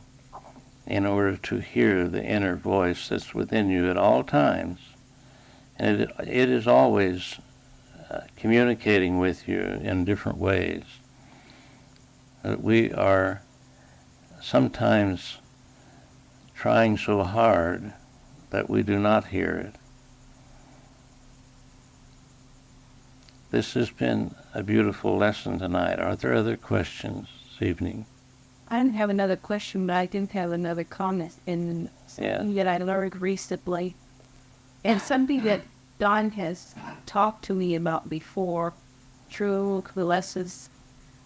S1: in order to hear the inner voice that's within you at all times. And it is always communicating with you in different ways. We are sometimes trying so hard that we do not hear it. This has been a beautiful lesson tonight. Are there other questions this evening?
S2: I didn't have another question, but I did have another comment, and something that I learned recently, and something that Don has talked to me about before through the lessons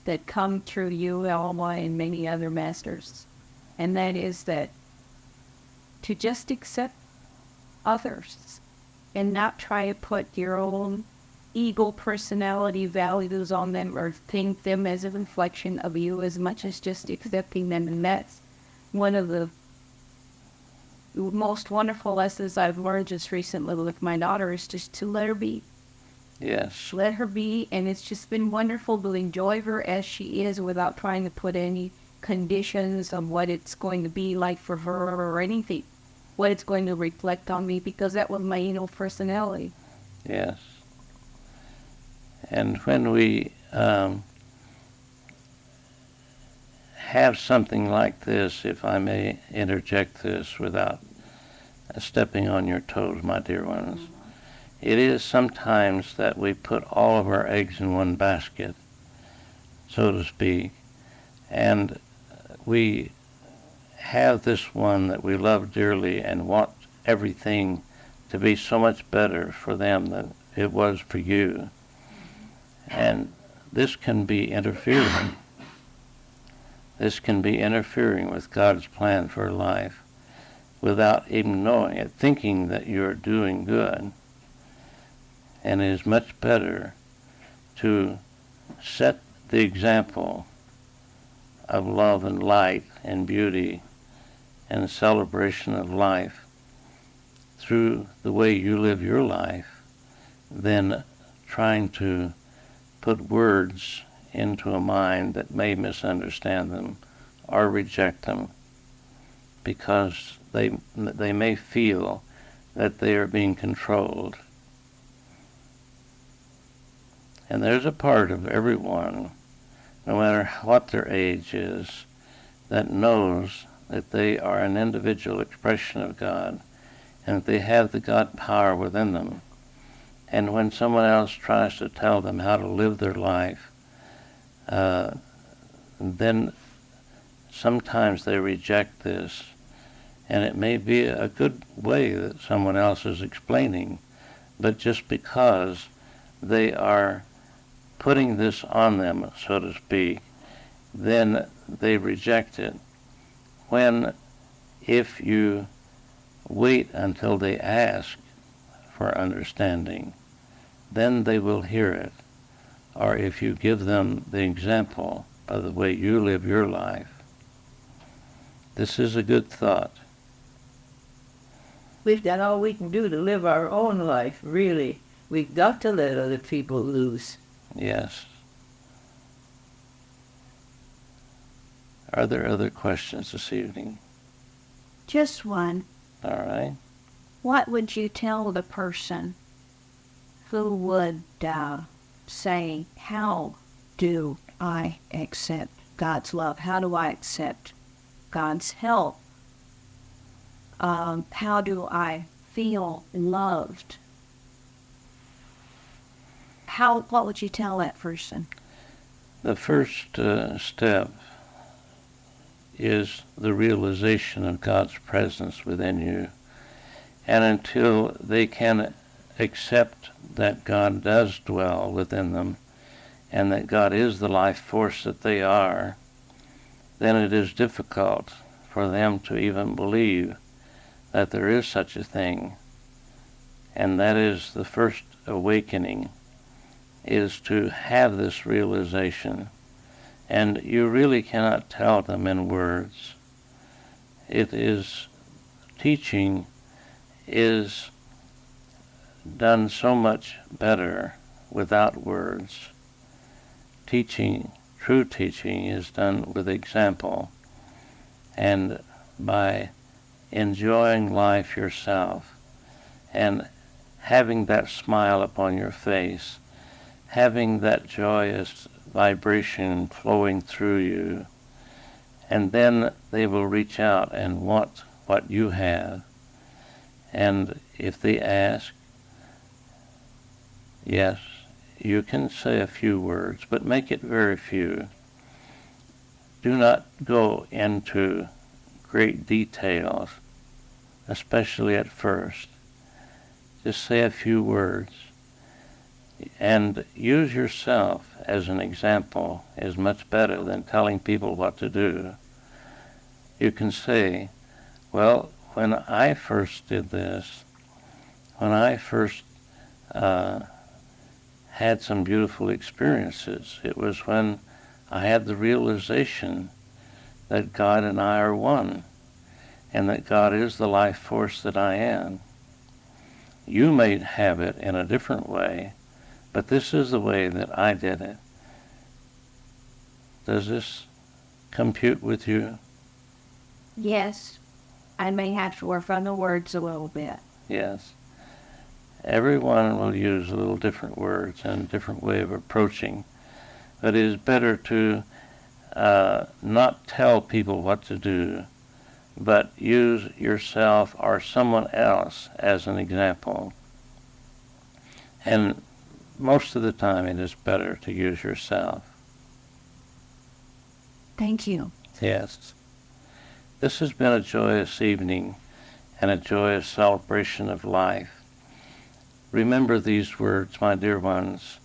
S2: that come through you, Alma, and many other masters, and that is that to just accept others and not try to put your own ego personality values on them or think them as a reflection of you as much as just accepting them. And that's one of the most wonderful lessons I've learned just recently with my daughter, is just to let her be.
S1: Yes.
S2: Let her be, and it's just been wonderful to enjoy her as she is without trying to put any conditions of what it's going to be like for her or anything, what it's going to reflect on me, because that was my ego personality.
S1: Yes. And when we have something like this, if I may interject this without stepping on your toes, my dear ones, it is sometimes that we put all of our eggs in one basket, so to speak, and we have this one that we love dearly and want everything to be so much better for them than it was for you. And this can be interfering. This can be interfering with God's plan for life without even knowing it, thinking that you're doing good. And it is much better to set the example of love and light and beauty and celebration of life through the way you live your life than trying to put words into a mind that may misunderstand them or reject them because they may feel that they are being controlled. And there's a part of everyone, no matter what their age is, that knows that they are an individual expression of God and that they have the God power within them. And when someone else tries to tell them how to live their life, then sometimes they reject this. And it may be a good way that someone else is explaining, but just because they are putting this on them, so to speak, then they reject it. When, if you wait until they ask for understanding, then they will hear it. Or if you give them the example of the way you live your life. This is a good thought.
S3: We've done all we can do to live our own life, really. We've got to let other people loose.
S1: Yes. Are there other questions this evening?
S2: Just one.
S1: All right.
S2: what would you tell the person who would say, how do I accept God's love? How do I accept God's help? How do I feel loved? What would you tell that person?
S1: The first step is the realization of God's presence within you. And until they can accept that God does dwell within them and that God is the life force that they are, then it is difficult for them to even believe that there is such a thing. And that is the first awakening, is to have this realization. And you really cannot tell them in words. It is, teaching is done so much better without words. Teaching, true teaching, is done with example, and by enjoying life yourself and having that smile upon your face, having that joyous vibration flowing through you, and then they will reach out and want what you have. And if they ask, yes, you can say a few words, but make it very few. Do not go into great details, especially at first. Just say a few words. And use yourself as an example is much better than telling people what to do. You can say, well, when I first did this, when I first had some beautiful experiences, it was when I had the realization that God and I are one, and that God is the life force that I am. You may have it in a different way, but this is the way that I did it. Does this compute with you?
S2: Yes. I may have to work on the words a little bit.
S1: Yes. Everyone will use a little different words and a different way of approaching. But it is better to not tell people what to do, but use yourself or someone else as an example. And most of the time it is better to use yourself.
S2: Thank you.
S1: Yes. This has been a joyous evening and a joyous celebration of life. Remember these words, my dear ones,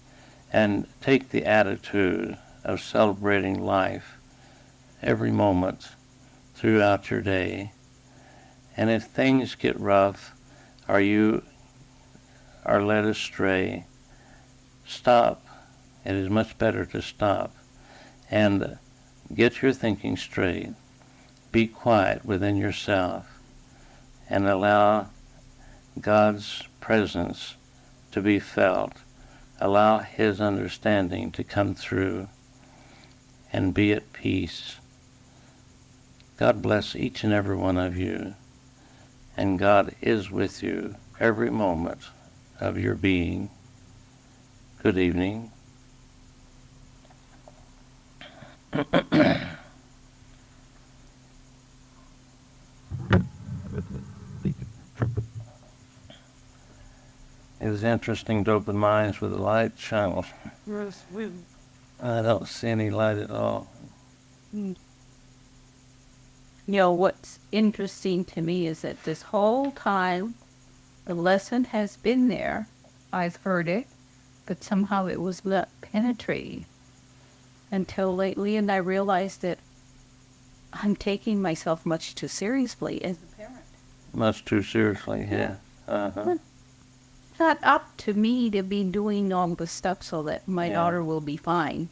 S1: and take the attitude of celebrating life every moment throughout your day. And if things get rough or you are led astray, stop. It is much better to stop and get your thinking straight. Be quiet within yourself and allow God's presence to be felt. Allow His understanding to come through and be at peace. God bless each and every one of you, and God is with you every moment of your being. Good evening. It was interesting to open mines with the light channels.
S2: Yes,
S1: I don't see any light at all.
S2: You know, what's interesting to me is that this whole time, the lesson has been there. I've heard it, but somehow it was not penetrating until lately, and I realized that I'm taking myself much too seriously as a parent.
S1: Much too seriously, yeah. Uh-huh.
S2: It's not up to me to be doing all the stuff so that my
S1: Yeah.
S2: daughter will be fine.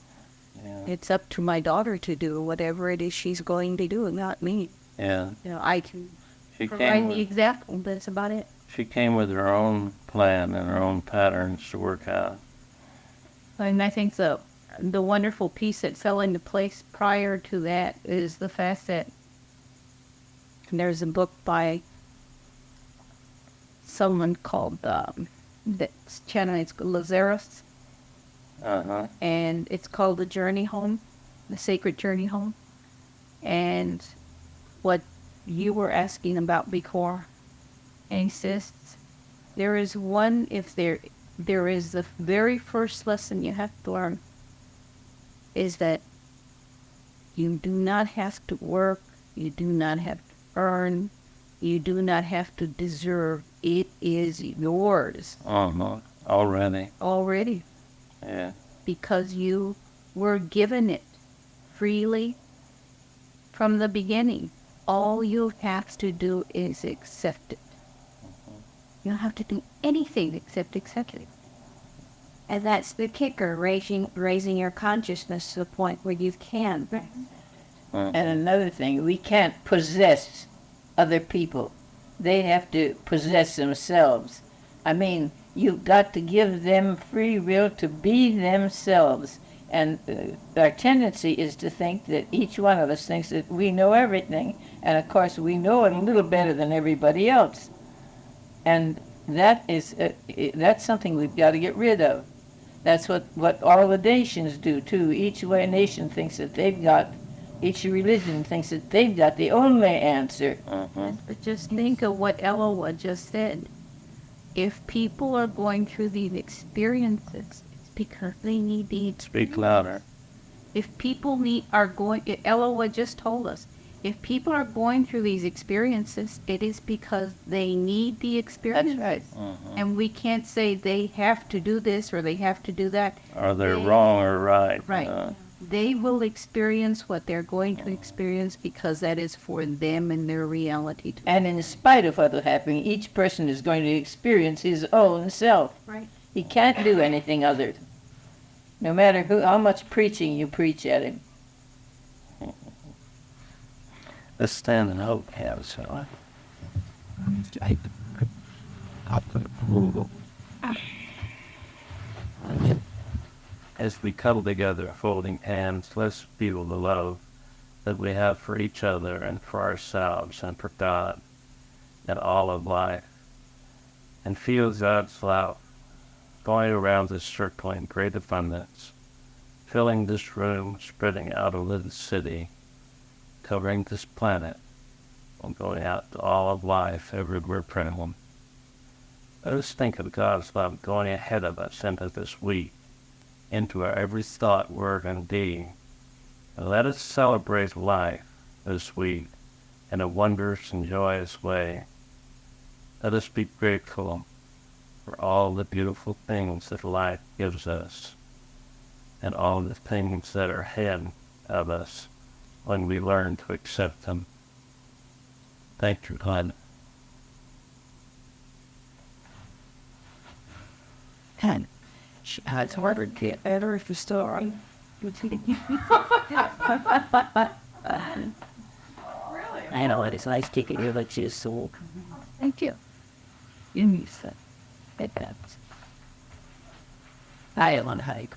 S1: Yeah.
S2: It's up to my daughter to do whatever it is she's going to do, not me.
S1: Yeah.
S2: You know, I can
S1: She
S2: provide
S1: came
S2: the
S1: with,
S2: example, that's about it.
S1: she came with her own plan and her own patterns to work out.
S2: And I think the wonderful piece that fell into place prior to that is the fact that there's a book by someone called that's channel. It's Lazarus, and it's called the Journey Home, the Sacred Journey Home. And what you were asking about before, insists there is one. If there is the very first lesson you have to learn is that you do not have to work, you do not have to earn, you do not have to deserve. It is yours
S1: Already.
S2: already
S1: Yeah.
S2: because you were given it freely from the beginning. All you have to do is accept it. You don't have to do anything except accept it.
S4: And that's the kicker, raising your consciousness to the point where you can.
S3: And another thing, we can't possess other people. They have to possess themselves. I mean, you've got to give them free will to be themselves. And our tendency is to think that each one of us thinks that we know everything. And of course, we know it a little better than everybody else. And that's something we've got to get rid of. That's what all the nations do, too. Each nation thinks that they've got, each religion thinks that they've got the only answer.
S2: But just think of what Eloah just said. If people are going through these experiences, it's because they need the experience.
S1: Speak louder.
S2: If people Eloah just told us, if people are going through these experiences, it is because they need the experience.
S3: That's right.
S2: And we can't say they have to do this or they have to do that.
S1: Are they wrong or right?
S2: Right. They will experience what they're going to experience because that is for them and their reality.
S3: And in spite of what's happening, each person is going to experience his own self.
S2: Right.
S3: He can't do anything other. No matter how much preaching you preach at him.
S1: Let's stand and hope, shall I? As we cuddle together, folding hands, let's feel the love that we have for each other and for ourselves and for God and all of life. And feel God's love going around this circle in great abundance, filling this room, spreading out over the city, covering this planet, and going out to all of life everywhere present. Let us think of God's love going ahead of us into this week, into our every thought, word, and deed. And let us celebrate life this week in a wondrous and joyous way. Let us be grateful for all the beautiful things that life gives us and all the things that are ahead of us when we learn to accept them. Thank you, God.
S2: It's harder to get better if you're still on.
S3: I know it is nice taking your lectures, so.
S2: Thank you. You need that.
S3: I am on hike.